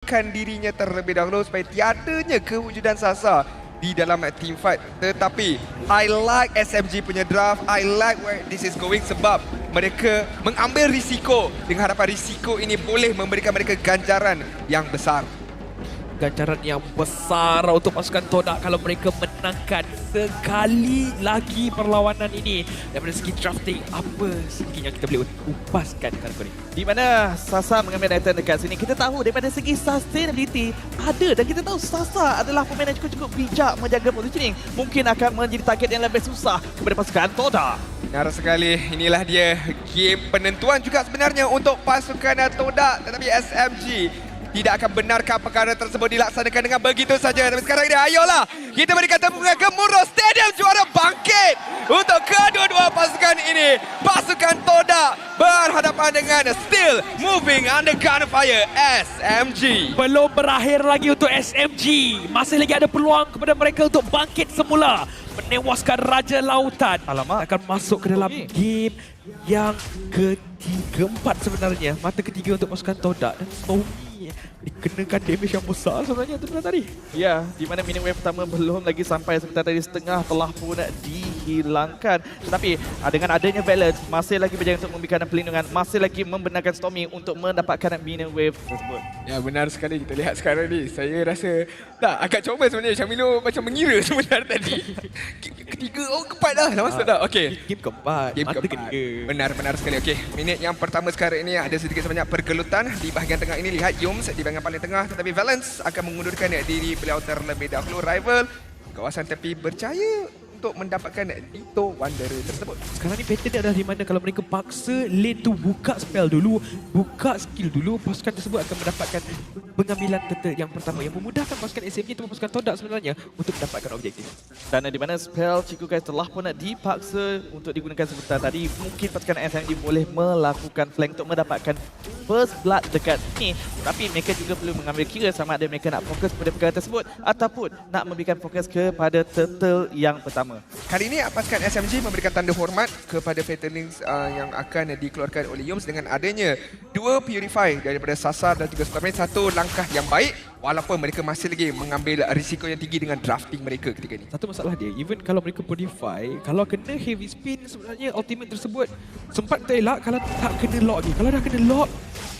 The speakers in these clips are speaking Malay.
menunjukkan dirinya terlebih dahulu supaya tiadanya kewujudan Sasa di dalam team fight. Tetapi I like SMG punya draft, I like where this is going sebab mereka mengambil risiko dengan harapan risiko ini boleh memberikan mereka ganjaran yang besar. Ganjaran yang besar untuk pasukan Todak kalau mereka menangkan sekali lagi perlawanan ini. Daripada segi drafting, apa segi yang kita boleh upaskan kali ini? Di mana Sasa mengambil item dekat sini, kita tahu daripada segi sustainability ada, dan kita tahu Sasa adalah pemain yang cukup bijak menjaga positioning. Mungkin akan menjadi target yang lebih susah kepada pasukan Todak. Benar sekali, inilah dia game penentuan juga sebenarnya untuk pasukan Todak. Tetapi SMG tidak akan benarkan perkara tersebut dilaksanakan dengan begitu saja. Tapi sekarang ini ayolah kita berikan tepukan gemuruh stadium juara bangkit untuk kedua-dua pasukan ini. Pasukan Todak berhadapan dengan Still Moving Under Gunfire SMG. Belum berakhir lagi untuk SMG. Masih lagi ada peluang kepada mereka untuk bangkit semula. Menewaskan Raja Lautan. Alamak. Akan masuk ke dalam game yang keempat sebenarnya. Mata ketiga untuk pasukan Todak. Dan Stormy dikenakan damage yang besar sebenarnya tadi. Ya, di mana mini wave pertama belum lagi sampai, sebentar tadi setengah telah pun dihilangkan. Tetapi dengan adanya balance, masih lagi berjaya untuk memberikan pelindungan, masih lagi membenarkan Stormy untuk mendapatkan mini wave tersebut. Ya, benar sekali, kita lihat sekarang ni. Saya rasa agak comel sebenarnya. Syamilo macam mengira sebenarnya tadi. Ketiga, keempat dah masuk dah. Okey. Game keempat. Game Mata keempat. ketiga. Benar sekali. Okey, minit yang pertama sekarang ini ada sedikit sebanyak pergelutan di bahagian tengah ini. Lihat Yums di bahagian paling tengah, tetapi Valence akan mengundurkan diri beliau terlebih dahulu. Rival kawasan tepi berjaya untuk mendapatkan Ditto Wanderer tersebut. Sekarang ni pattern dia adalah di mana kalau mereka paksa lane tu buka spell dulu, buka skill dulu, pasukan tersebut akan mendapatkan pengambilan turtle yang pertama yang memudahkan pasukan SMG ataupun pasukan Todak sebenarnya untuk mendapatkan objektif. Dan di mana spell Chiku Guys telah pun dipaksa untuk digunakan sebentar tadi, mungkin pasukan SMG boleh melakukan flank untuk mendapatkan first blood dekat ni. Tapi mereka juga perlu mengambil kira sama ada mereka nak fokus pada perkara tersebut ataupun nak memberikan fokus kepada turtle yang pertama. Kali ini pasukan SMG memberikan tanda hormat kepada Fatalings yang akan dikeluarkan oleh Yums dengan adanya dua Purify daripada Sasa dan juga Stormy. Satu langkah yang baik walaupun mereka masih lagi mengambil risiko yang tinggi dengan drafting mereka ketika ini. Satu masalah dia, even kalau mereka modify, kalau kena heavy spin sebenarnya ultimate tersebut sempat terelak kalau tak kena lock lagi. Kalau dah kena lock,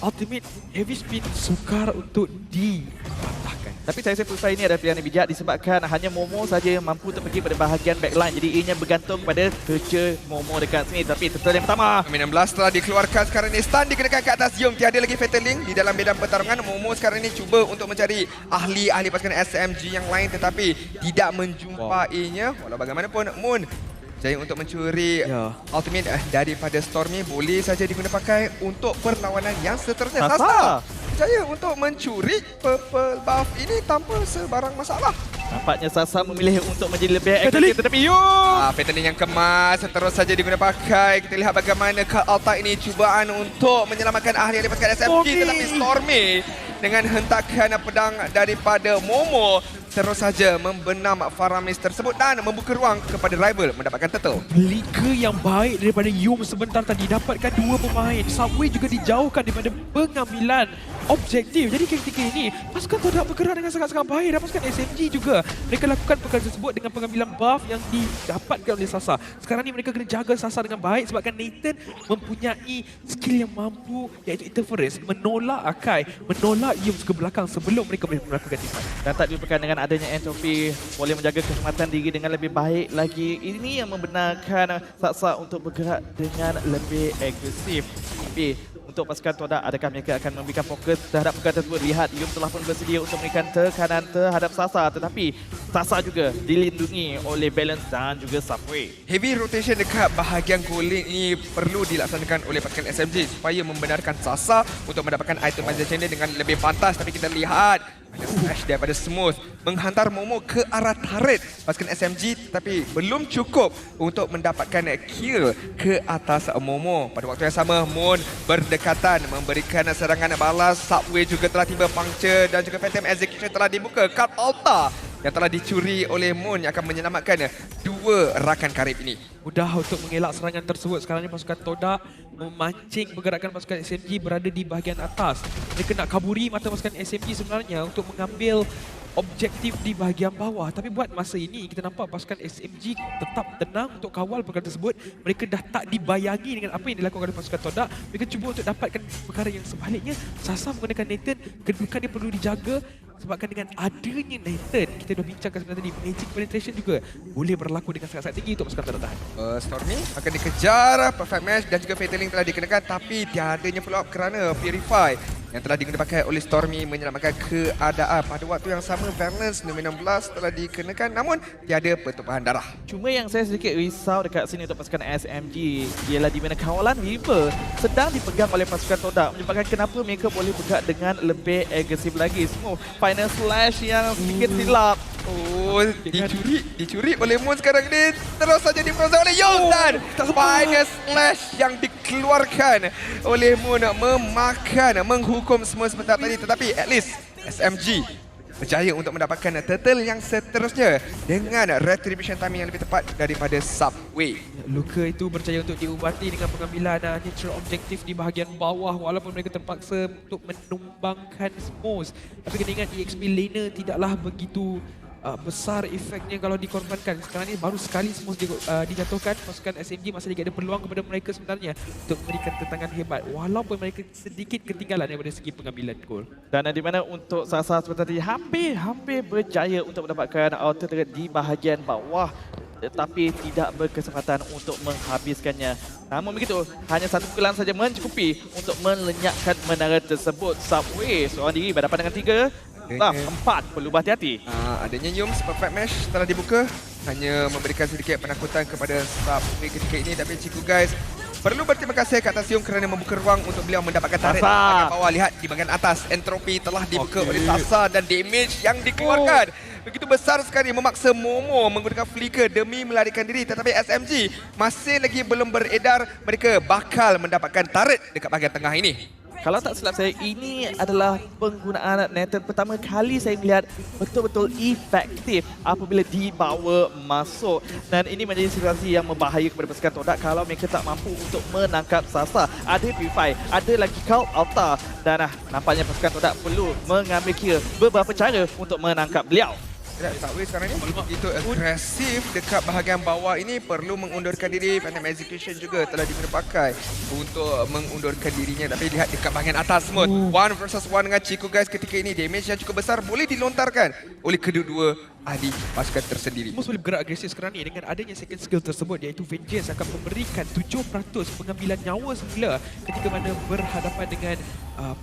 ultimate heavy spin sukar untuk dipatahkan. Tapi saya rasa Pulsar ini adalah pilihan yang bijak disebabkan hanya Momo saja yang mampu untuk pergi pada bahagian backline. Jadi ianya bergantung pada kerja Momo dekat sini. Tapi turtle yang pertama, Min 16 telah dikeluarkan sekarang ini. Stun dikenakan ke atas Yum. Tiada lagi Fataling di dalam medan pertarungan. Momo sekarang ini cuba untuk mencari ahli-ahli pasukan SMG yang lain tetapi tidak menjumpainya. Walau bagaimanapun Moon jaya untuk mencuri ultimate daripada Stormy. Boleh saja digunakan pakai untuk perlawanan yang seterusnya. Sasa jaya untuk mencuri purple buff ini tanpa sebarang masalah. nampaknya Sasa memilih untuk menjadi lebih agresif. Tetapi Fataling yang kemas terus saja digunakan pakai. Kita lihat bagaimana Kak Alta ini cubaan untuk menyelamatkan ahli-ahli pasukan SMG. Tetapi Stormy dengan hentakan pedang daripada Momo terus saja membenam Faramis tersebut dan membuka ruang kepada rival mendapatkan turtle. Liga yang baik daripada Yum sebentar tadi, dapatkan dua pemain. Subway juga dijauhkan daripada pengambilan objektif. Jadi ketika ini pasukan Todak bergerak dengan sangat-sangat baik dan pasukan SMG juga mereka lakukan perkara tersebut dengan pengambilan buff yang didapatkan oleh Sasa. Sekarang ni mereka kena jaga Sasa dengan baik sebabkan Nathan mempunyai skill yang mampu iaitu interference, menolak Akai, menolak Yum ke belakang sebelum mereka boleh melakukan tipan. dan tak dilupakan dengan adanya Entropy boleh menjaga keselamatan diri dengan lebih baik lagi. Ini yang membenarkan Sasa untuk bergerak dengan lebih agresif. Tapi untuk pasukan Todak, adakah mereka akan memberikan fokus terhadap perkara tersebut? Lihat, Yum telah pun bersedia untuk memberikan tekanan terhadap Sasa. Tetapi Sasa juga dilindungi oleh Balance dan juga Subway. Heavy rotation dekat bahagian goal lane ini perlu dilaksanakan oleh pasukan SMG supaya membenarkan Sasa untuk mendapatkan item position dia dengan lebih pantas. Tapi kita lihat ada smash daripada Smooth menghantar Momo ke arah turret pasukan SMG tetapi belum cukup untuk mendapatkan kill ke atas Momo. Pada waktu yang sama Moon berdekatan memberikan serangan balas. Subway juga telah tiba puncture dan juga Phantom Execution telah dibuka. Cut Alta yang telah dicuri oleh Moon yang akan menyelamatkan dua rakan karib ini. Mudah untuk mengelak serangan tersebut. Sekarang ni pasukan Todak memancing pergerakan pasukan SMG berada di bahagian atas. Mereka nak kaburi mata pasukan SMG sebenarnya untuk mengambil objektif di bahagian bawah. Tapi buat masa ini kita nampak pasukan SMG tetap tenang untuk kawal perkara tersebut. Mereka dah tak dibayangi dengan apa yang dilakukan oleh pasukan Todak. Mereka cuba untuk dapatkan perkara yang sebaliknya. Sasa menggunakan Nathan, kedudukan dia perlu dijaga. Sebabkan dengan adanya Nathan, kita dah bincangkan sebenarnya tadi, magic penetration juga boleh berlaku dengan sangat-sangat tinggi untuk pasukan Todak tahan. Stormy akan dikejar, perfect match dan juga Fataling telah dikenakan, tapi tiadanya follow up kerana Purify yang telah digunakan oleh Stormy menyelamatkan keadaan. Pada waktu yang sama, Valence nombor 16 telah dikenakan, namun tiada pertumpahan darah. Cuma yang saya sedikit risau dekat sini untuk pasukan SMG ialah di mana kawalan River sedang dipegang oleh pasukan Todak, menyebabkan kenapa mereka boleh bergerak dengan lebih agresif lagi. Semua final slash yang sedikit silap. Oh, dicuri oleh Moon sekarang ni. Terus saja diproses oleh Yong dan final slash yang dikeluarkan oleh Moon menghukum semua sebentar tadi, tetapi at least SMG berjaya untuk mendapatkan turtle yang seterusnya dengan retribution timing yang lebih tepat daripada Subway. Luka itu berjaya untuk diubati dengan pengambilan natural objektif di bahagian bawah walaupun mereka terpaksa untuk menumbangkan Smos. Tapi kena ingat EXP laner tidaklah begitu besar efeknya kalau dikorbankan. Sekarang ni baru sekali Smos dijatuhkan. Pasukan SMG masih lagi ada peluang kepada mereka sebenarnya untuk memberikan tentangan hebat walaupun mereka sedikit ketinggalan daripada segi pengambilan gol. Dan di mana untuk Sasa seperti tadi hampir berjaya untuk mendapatkan outer turret di bahagian bawah, tetapi tidak berkesempatan untuk menghabiskannya. Namun begitu, hanya satu pukulan saja mencukupi untuk melenyapkan menara tersebut. Subway seorang diri berhadapan dengan 4 perlu berhati-hati. Adanya Yums perfect match telah dibuka, hanya memberikan sedikit penakutan kepada Subway ketika ini, tapi Ciku guys perlu berterima kasih ke atas Yum kerana membuka ruang untuk beliau mendapatkan tarik di bahagian bawah. Lihat di bahagian atas, entropi telah dibuka oleh Sasa dan damage yang dikeluarkan begitu besar sekali, memaksa Momo menggunakan flicker demi melarikan diri, tetapi SMG masih lagi belum beredar mereka bakal mendapatkan tarik dekat bahagian tengah ini. Kalau tak silap saya, ini adalah penggunaan Nathan pertama kali saya melihat betul-betul efektif apabila dibawa masuk. Dan ini menjadi situasi yang membahaya kepada pasukan Todak kalau mereka tak mampu untuk menangkap Sasa. Ada Purify, ada lagi Cult Altar, dan nampaknya pasukan Todak perlu mengambil kira beberapa cara untuk menangkap beliau. Subway sekarang ni begitu agresif dekat bahagian bawah ini, perlu mengundurkan diri. Phantom Execution juga telah digunakan untuk mengundurkan dirinya, tapi lihat dekat bahagian atas semua. 1 versus 1 dengan Ciku guys ketika ini. Damage yang cukup besar boleh dilontarkan oleh kedua-dua ahli pasukan tersendiri. Mus boleh bergerak agresif sekarang ni dengan adanya second skill tersebut, iaitu Vengeance akan memberikan 7% pengambilan nyawa semula ketika mana berhadapan dengan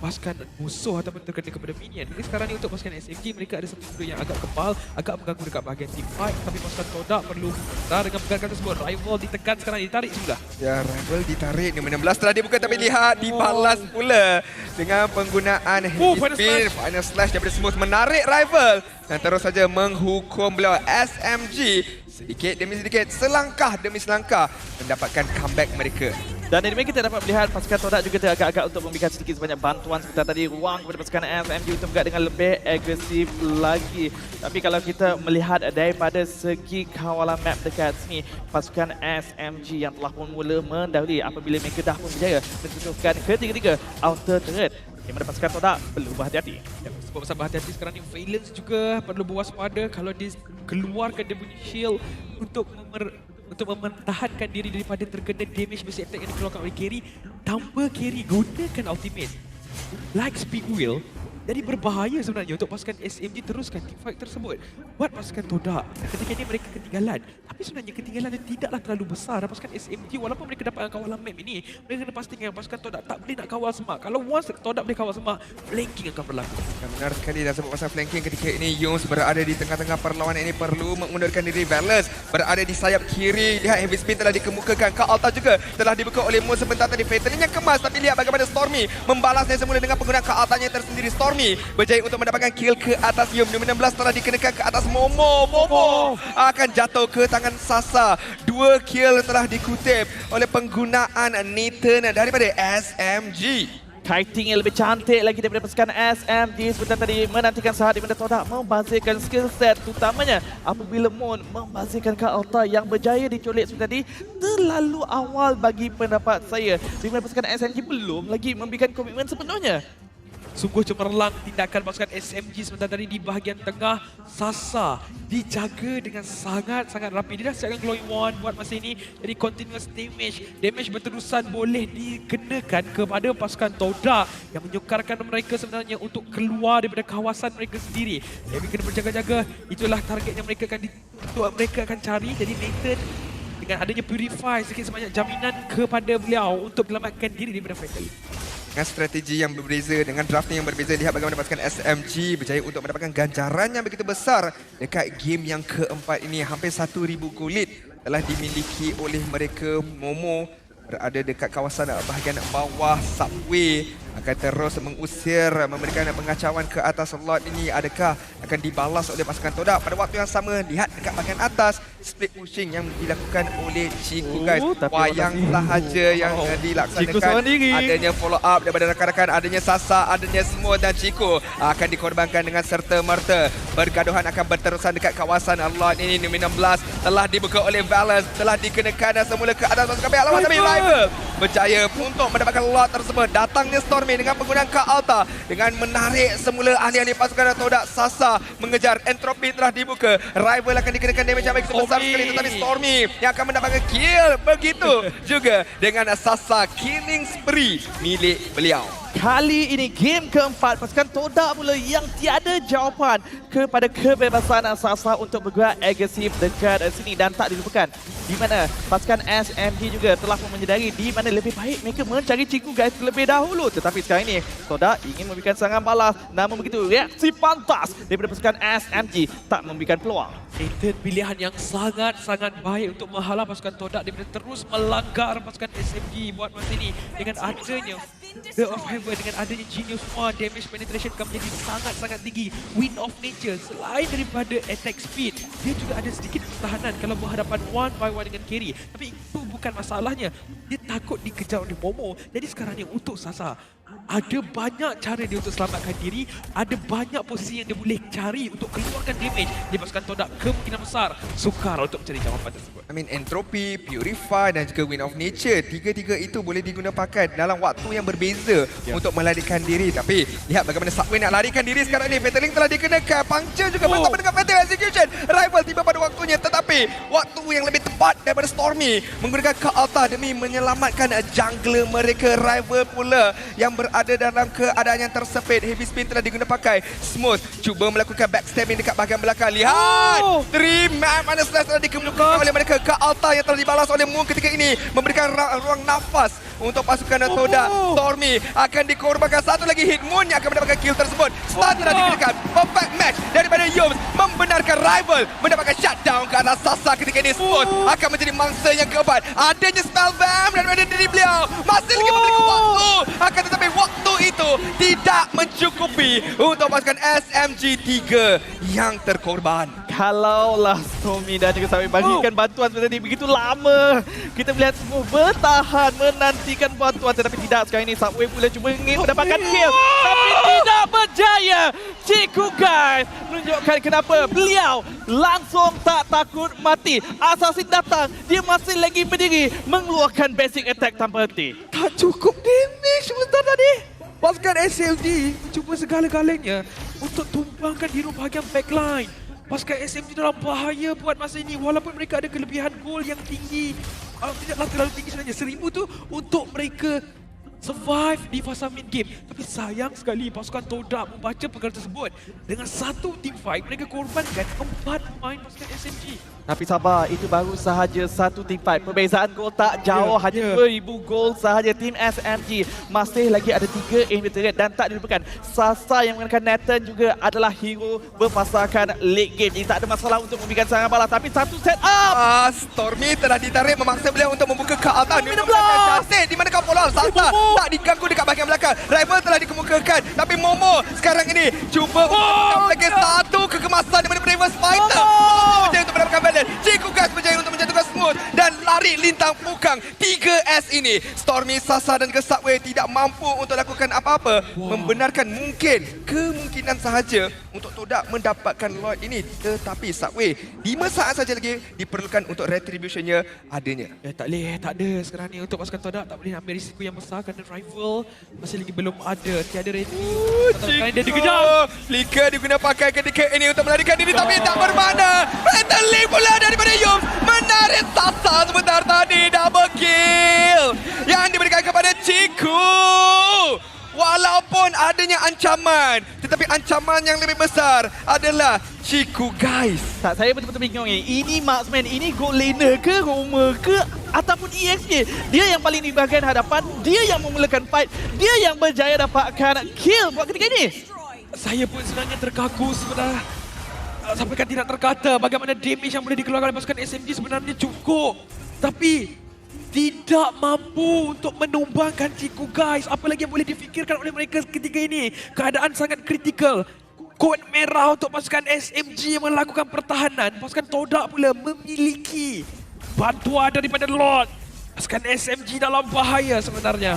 pasukan musuh ataupun terkena kepada minion. Jadi sekarang ni untuk pasukan SMG, mereka ada satu yang agak kebal, agak mengganggu dekat bahagian team fight, tapi pasukan Todak perlu benar dengan pergerakan tersebut. Rival ditekan sekarang, ditarik sudah. Ya, rival ditarik. Nombor 16 telah dibuka, tapi lihat dibalas pula dengan penggunaan final slash daripada Smooth menarik rival dan terus saja menghukum beliau. SMG sedikit demi sedikit, selangkah demi selangkah mendapatkan comeback mereka. Dan di mana kita dapat melihat pasukan Todak juga teragak-agak untuk memberikan sedikit sebanyak bantuan seperti tadi, ruang kepada pasukan SMG untuk bergerak dengan lebih agresif lagi. Tapi kalau kita melihat daripada segi kawalan map dekat sini, pasukan SMG yang telah pun mula mendahului apabila mereka dah pun berjaya mentutuhkan ketiga-tiga outer turret, di mana pasukan Todak perlu berhati-hati. Sebab pasal berhati-hati sekarang ni, Valence juga perlu berwaspada kalau dia keluarkan dia punya shield untuk mempertahankan diri daripada terkena damage besi attack yang dikeluarkan oleh Carry. Tanpa Carry gunakan ultimate like Speed Wheel, jadi berbahaya sebenarnya untuk pasukan SMG teruskan team fight tersebut. Buat pasukan Todak, ketika ini mereka ketinggalan, tapi sebenarnya ketinggalan dia tidaklah terlalu besar. Dan pasukan SMG walaupun mereka dapat kawalan map ini, mereka kena pastikan pasukan Todak tak boleh nak kawal semak. Kalau once Todak boleh kawal semak, flanking akan berlaku. Benar sekali, dan sebab pasal flanking ketika ini Yums berada di tengah-tengah perlawanan ini perlu mengundurkan diri. Valence berada di sayap kiri. Lihat heavy spin telah dikemukakan. Kak Alta juga telah dibuka oleh Moon sebentar tadi. Fatalin yang kemas, tapi lihat bagaimana Stormy membalasnya semula dengan penggunaan Kak Altanya tersendiri. Stormy berjaya untuk mendapatkan kill ke atas Yum. Nombor 16 telah dikenakan ke atas Momo. Momo akan jatuh ke tangan Sasa. 2 kill telah dikutip oleh penggunaan Nathan daripada SMG. kiting yang lebih cantik lagi daripada pasukan SMG sebentar tadi menantikan saat di mana Todak membazirkan skill set terutamanya apabila Mon membazirkan ke Alta yang berjaya diculik sebentar tadi terlalu awal bagi pendapat saya di mana pasukan SMG belum lagi memberikan komitmen sepenuhnya. Sungguh cemerlang tindakan pasukan SMG sebentar tadi di bahagian tengah. Sasa dijaga dengan sangat-sangat rapi. Dia dah siapkan glowing wand buat masa ini. Jadi continuous damage. Damage berterusan boleh dikenakan kepada pasukan Todak yang menyukarkan mereka sebenarnya untuk keluar daripada kawasan mereka sendiri. Jadi kena berjaga-jaga. Itulah target yang mereka akan cari. Jadi Nathan dengan adanya Purify sikit sebanyak jaminan kepada beliau untuk menyelamatkan diri daripada Fatal. Dengan strategi yang berbeza, dengan drafting yang berbeza, lihat bagaimana pasukan SMG berjaya untuk mendapatkan ganjaran yang begitu besar dekat game yang keempat ini. Hampir 1,000 kulit telah dimiliki oleh mereka. Momo berada dekat kawasan bahagian bawah subway, akan terus mengusir, memberikan pengacauan ke atas slot ini. Adakah akan dibalas oleh pasukan Todak? Pada waktu yang sama, lihat dekat bahagian atas split pushing yang dilakukan oleh Chico, guys. Wayang sahaja yang dilaksanakan. Adanya follow up daripada rakan-rakan, adanya Sasa, adanya Smooth dan Chico akan dikorbankan dengan serta-merta. Bergaduhan akan berterusan dekat kawasan lot ini. Nombor 16 telah dibuka oleh Valence, telah dikenakan semula ke atas pasukan pihak lawan, tapi Rival berjaya untuk mendapatkan lot tersebut. Datangnya Stormy dengan penggunaan Kak Alta dengan menarik semula ahli-ahli pasukan Todak. Sasa mengejar, entropi telah dibuka. Rival akan dikenakan damage yang begitu besar sekali, tetapi Stormy yang akan mendapatkan kill. Begitu juga dengan Sasa, killing spree milik beliau. Kali ini game keempat pasukan Todak pula yang tiada jawapan kepada kebebasan Sasa untuk bergerak agresif dekat sini dan tak dilupakan di mana pasukan SMG juga telah pun menyedari di mana lebih baik mereka mencari Ciku guys terlebih dahulu, tetapi sekarang ini Todak ingin memberikan serangan balas, namun begitu reaksi pantas daripada pasukan SMG tak memberikan peluang. Nathan pilihan yang sangat-sangat baik untuk menghalau pasukan Todak daripada terus melanggar pasukan SMG buat masa ini. Dengan adanya The of Heaven, dengan adanya Genius One, damage penetration akan menjadi sangat-sangat tinggi. Wind of Nature, selain daripada attack speed, dia juga ada sedikit pertahanan kalau berhadapan one by one dengan carry. Tapi itu bukan masalahnya. Dia takut dikejar oleh Momo. Jadi sekarang ni untuk Sasa, ada banyak cara dia untuk selamatkan diri. Ada banyak posisi yang dia boleh cari untuk keluarkan damage. Dia pasukan Todak kemungkinan besar sukar untuk mencari jawapan tersebut. Entropy, Purify dan juga Wind of Nature. Tiga-tiga itu boleh diguna pakai dalam waktu yang berbeza untuk melarikan diri. Tapi lihat bagaimana Subway nak larikan diri sekarang ni. Fataling telah dikenakan. Puncture juga bersama dengan Fatal Execution. Rival tiba pada waktunya, tetapi waktu yang lebih tepat daripada Stormy menggunakan Kak Alta demi menyelamatkan jungler mereka. Rival pula yang berada dalam keadaan yang tersepit. Heavy spin telah diguna pakai. Smooth cuba melakukan backstabbing dekat bahagian belakang. Lihat! 3-man mana slash telah dikemukakan oleh mereka. Kak Alta yang telah dibalas oleh Moon ketika ini memberikan ruang nafas untuk pasukan Todak. Stormy akan dikorbankan. Satu lagi hit, Moon yang akan mendapatkan kill tersebut. Stun telah diberikan. Perfect match daripada Yoms membenarkan Rival mendapatkan shutdown ke atas Sasa ketika ini. Smooth akan menjadi mangsa yang keempat. Adanya spellbomb daripada diri beliau. Masih lagi memberikan waktu. Akan tetapi waktu itu tidak mencukupi untuk pasukan SMG 3 yang terkorban. Kalaulah Stormy dan juga Subway bagikan bantuan seperti ini begitu lama, kita melihat semua bertahan menantikan bantuan, tetapi tidak. Sekarang ini Subway pula cuba ingin mendapatkan kill tapi tidak berjaya. Ciku guys menunjukkan kenapa beliau langsung tak takut mati. Assassin datang, dia masih lagi berdiri mengeluarkan basic attack tanpa henti. Tak cukup damage sebentar tadi. Pasukan SMG mencuba segala-galanya untuk tumbangkan hero bahagian backline. Pasukan SMG dalam bahaya buat masa ini walaupun mereka ada kelebihan gol yang tinggi. Tidaklah terlalu tinggi sebenarnya. 1000 tu untuk mereka survive di fasa mid game. Tapi sayang sekali pasukan Todak membaca perkara tersebut. Dengan satu team fight mereka korbankan 4 pemain pasukan SMG. Tapi sabar, itu baru sahaja satu team fight. Perbezaan gol tak jauh, hanya 2000 gol sahaja. Tim SMG masih lagi ada 3 inventory dan tak dilupakan Sasa yang menggunakan Nathan juga adalah hero berpasarkan late game. Jadi tak ada masalah untuk memberikan serangan balas. Tapi satu set up. Stormy telah ditarik memangsa beliau untuk membuka Kak Alta. Cantik di manakah follow Sasa tak diganggu dekat bahagian belakang. Rival telah dikemukakan. Tapi Momo sekarang ini cuba untuk lagi satu kekemasan di mana Bravest Fighter. Momo berjaya untuk mendapatkan balance. Ciku guys berjaya untuk menjatuhkan Smooth. Dan tarik lintang pukang 3S ini. Stormy, Sasa dan Subway tidak mampu untuk lakukan apa-apa. Membenarkan kemungkinan sahaja untuk Todak mendapatkan Lloyd ini. Tetapi Subway 5 saat saja lagi diperlukan untuk retributionnya adanya. Tak ada sekarang ni untuk pasukan Todak. Tak boleh ambil risiko yang besar kerana rival masih lagi belum ada. Tiada ready. Sekarang dia dikejar. Flicker diguna pakai ketika ini untuk melarikan diri tapi tak bermakna. Rattling pula daripada Yum menarik Sasa sebentar tadi. Double kill yang diberikan kepada Ciku. Walaupun adanya ancaman, tetapi ancaman yang lebih besar adalah Ciku, guys. Tak, saya betul-betul bingung ni. Ini marksman, ini gold laner ke, roamer ke, ataupun EXP. Dia yang paling di bahagian hadapan, dia yang memulakan fight, dia yang berjaya dapatkan kill buat ketika ini. Saya pun sebenarnya terkaku sebenarnya. Sampaikan tidak terkata bagaimana damage yang boleh dikeluarkan oleh pasukan SMG sebenarnya cukup. Tapi tidak mampu untuk menumbangkan Ciku, guys. Apa lagi yang boleh difikirkan oleh mereka ketika ini? Keadaan sangat kritikal. Kod merah untuk pasukan SMG yang melakukan pertahanan. Pasukan Todak pula memiliki bantuan daripada Lord. Pasukan SMG dalam bahaya sebenarnya.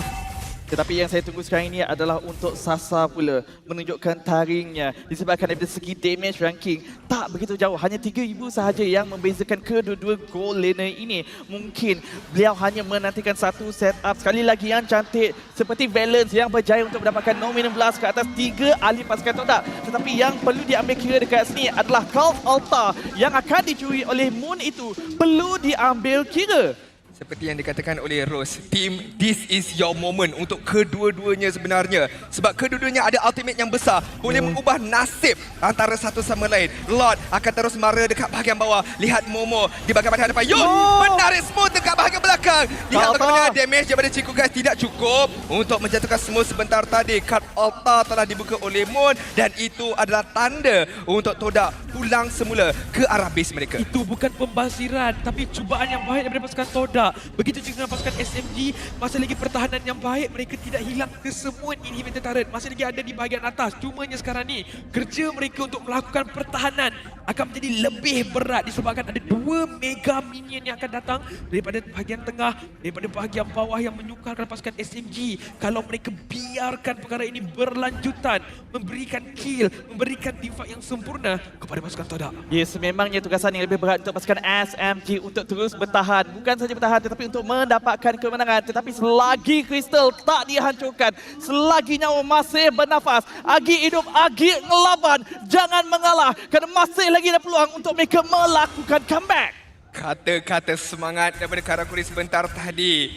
Tetapi yang saya tunggu sekarang ini adalah untuk Sasa pula menunjukkan taringnya. Disebabkan daripada segi damage ranking tak begitu jauh. Hanya 3,000 sahaja yang membezakan kedua-dua gold laner ini. Mungkin beliau hanya menantikan satu setup sekali lagi yang cantik seperti Valence yang berjaya untuk mendapatkan Nominum Blast ke atas 3 ahli pasukan Todak. Tetapi yang perlu diambil kira dekat sini adalah Cult Altar yang akan dicuri oleh Moon itu. Perlu diambil kira. Seperti yang dikatakan oleh Rose, team, this is your moment untuk kedua-duanya sebenarnya. Sebab kedua-duanya ada ultimate yang besar, boleh mengubah nasib antara satu sama lain. Lord akan terus mara dekat bahagian bawah. Lihat Momo di bahagian hadapan. Yun menarik smooth dekat bahagian belakang. Lihat bagaimana damage daripada Ciku, guys, tidak cukup untuk menjatuhkan smooth sebentar tadi. Card Altar telah dibuka oleh Moon dan itu adalah tanda untuk Todak pulang semula ke arah base mereka. Itu bukan pembasiran, tapi cubaan yang baik daripada pasukan Todak. Begitu juga dengan pasukan SMG, masih lagi pertahanan yang baik. Mereka tidak hilang kesemua inhibitor turret. Masih lagi ada di bahagian atas. Cumanya sekarang ni, kerja mereka untuk melakukan pertahanan akan menjadi lebih berat disebabkan ada 2 mega minion yang akan datang daripada bahagian tengah, daripada bahagian bawah yang menyukarkan pasukan SMG. Kalau mereka biarkan perkara ini berlanjutan, memberikan kill, memberikan default yang sempurna kepada pasukan Todak. Yes, memangnya tugasan yang lebih berat untuk pasukan SMG untuk terus bertahan. Bukan saja bertahan tetapi untuk mendapatkan kemenangan. Tetapi selagi Crystal tak dihancurkan, selagi nyawa masih bernafas, Agi hidup, Agi ngelaban, jangan mengalah kerana masih lagi ada peluang untuk mereka melakukan comeback. Kata-kata semangat daripada Karakuri sebentar tadi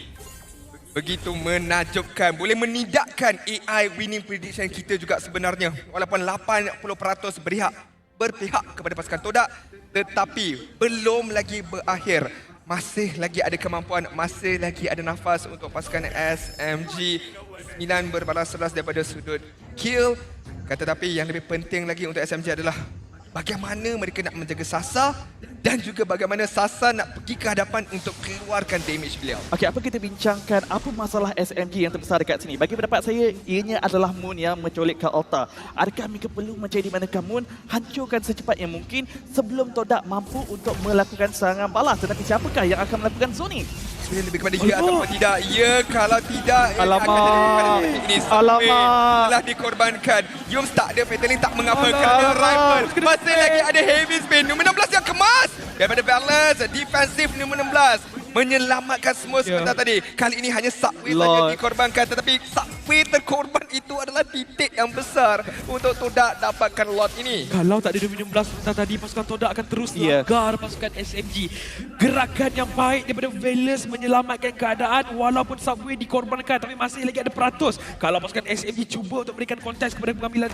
begitu menakjubkan. Boleh menidakkan AI winning prediction kita juga sebenarnya. Walaupun 80% berpihak kepada pasukan Todak, tetapi belum lagi berakhir. Masih lagi ada kemampuan, masih lagi ada nafas untuk pasukan SMG. 9 berbalas 11 daripada sudut kill. Tetapi yang lebih penting lagi untuk SMG adalah bagaimana mereka nak menjaga Sasa dan juga bagaimana Sasa nak pergi ke hadapan untuk keluarkan damage beliau. Okey, apa kita bincangkan apa masalah SMG yang terbesar dekat sini? Bagi pendapat saya, ianya adalah Moon yang menculik ke Altar. Adakah mereka perlu mencari di manakah Moon hancurkan secepat yang mungkin sebelum Todak mampu untuk melakukan serangan balas? Tetapi siapakah yang akan melakukan zoning? Sebenarnya lebih kepada ya atau tidak. Ya, kalau tidak, Alamak. ini Alamak. telah dikorbankan. Yums tak ada Fataling, tak mengapa kerana rival. Masih lagi ada heavy spin. Nombor 16 yang kemas daripada Balance. Defensif nombor 16 menyelamatkan semua sebentar tadi. Kali ini hanya Subway saja dikorbankan, tetapi Subway terkorban itu adalah titik yang besar untuk Todak dapatkan lot ini. Kalau tak ada Dominion Blast sebentar tadi, pasukan Todak akan terus langgar pasukan SMG. Gerakan yang baik daripada Valence menyelamatkan keadaan walaupun Subway dikorbankan, tapi masih lagi ada peratus. Kalau pasukan SMG cuba untuk berikan kontes kepada pengambilan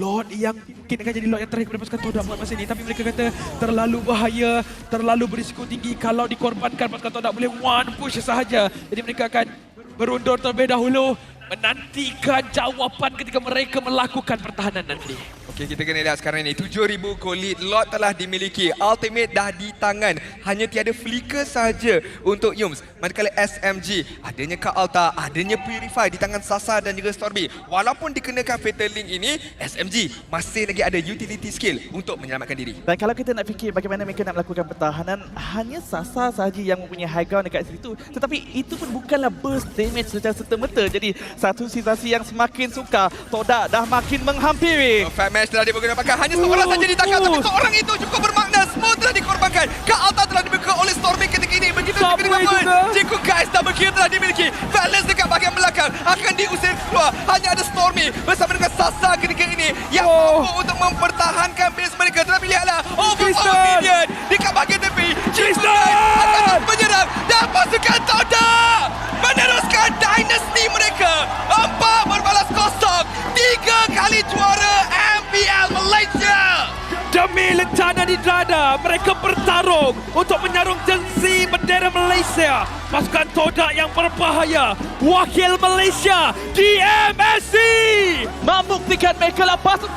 Lord yang mungkin akan jadi Lord yang terakhir kepada pasukan Todak buat masa ini, tapi mereka kata terlalu bahaya, terlalu berisiko tinggi. Kalau dikorbankan, pasukan Todak boleh one push sahaja. Jadi mereka akan berundur terlebih dahulu. menantikan jawapan ketika mereka melakukan pertahanan nanti. Okey, kita kena lihat sekarang ni 7,000 gold lead lot telah dimiliki. Ultimate dah di tangan. Hanya tiada flicker saja untuk Yums. Manakala SMG adanya Kak Alta, adanya Purify di tangan Sasa dan juga Stormy. Walaupun dikenakan Fatal Link ini, SMG masih lagi ada utility skill untuk menyelamatkan diri. Dan kalau kita nak fikir bagaimana mereka nak melakukan pertahanan, hanya Sasa sahaja yang mempunyai high ground dekat situ. Tetapi itu pun bukanlah burst damage secara serta-merta. Jadi satu situasi yang semakin sukar. Todak dah makin menghampiri. Fat match telah digunakan. Hanya seorang saja ditangkap, tapi seorang itu cukup bermakna. Semua telah dikorbankan. Kak Alta telah dimiliki oleh Stormy ketika ini. Begitu juga dengan Boy. Jiku guys, double kill telah dimiliki. Balance dekat bahagian belakang akan diusir keluar. Hanya ada Stormy bersama dengan Sasa ketika ini yang mampu untuk mempertahankan base mereka. Tetapi lihatlah, overpower minion dekat bahagian tepi. Jiku guys akan terus menyerang dan pasukan Todak meneruskan dynasty mereka. 4 berbalas kosong. 3 kali juara MPL Malaysia. Demi lencana di dada, mereka bertarung untuk menyarung jersey bendera Malaysia. Pasukan Todak yang berbahaya, wakil Malaysia di MSC. Membuktikan mereka lah pasukan